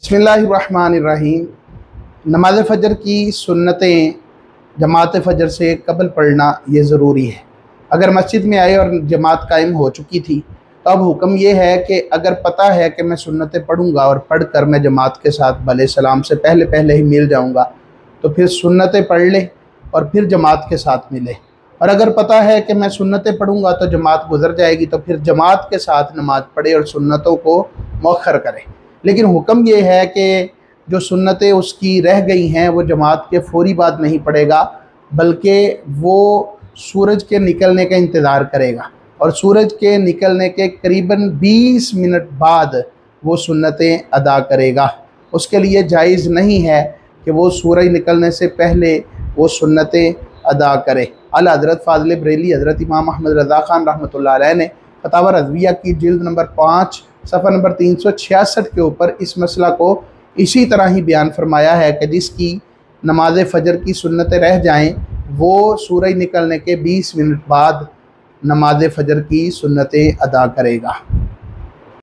बिस्मिल्लाहिर्रहमानिर्रहीम। नमाज फ़जर की सुन्नतें जमात फ़जर से कबल पढ़ना ये ज़रूरी है। अगर मस्जिद में आए और जमात कायम हो चुकी थी तो अब हुक्म ये है कि अगर पता है कि मैं सुन्नतें पढ़ूँगा और पढ़ कर मैं जमात के साथ भले सलाम से पहले पहले ही मिल जाऊँगा तो फिर सुन्नतें पढ़ ले और फिर जमात के साथ मिले। और अगर पता है कि मैं सुन्नतें पढ़ूँगा तो जमात गुजर जाएगी तो फिर जमात के साथ नमाज पढ़े और सुन्नतों को मौखर करे। लेकिन हुक्म ये है कि जो सुन्नतें उसकी रह गई हैं वो जमात के फ़ौरी बाद नहीं पड़ेगा, बल्कि वो सूरज के निकलने का इंतज़ार करेगा और सूरज के निकलने के करीबन 20 मिनट बाद वो सुन्नतें अदा करेगा। उसके लिए जायज़ नहीं है कि वो सूरज निकलने से पहले वो सुन्नतें अदा करे। आला हज़रत फ़ाज़िल बरेली हज़रत इमाम अहमद रज़ा ख़ान रहमतुल्लाह अलैह ने फ़तावा रज़विया की जिल्द नंबर 5 सफ़ा नंबर 366 के ऊपर इस मसला को इसी तरह ही बयान फरमाया है कि जिसकी नमाज फ़जर की सुन्नतें रह जाएं वो सूरज निकलने के 20 मिनट बाद नमाज फ़जर की सुन्नतें अदा करेगा।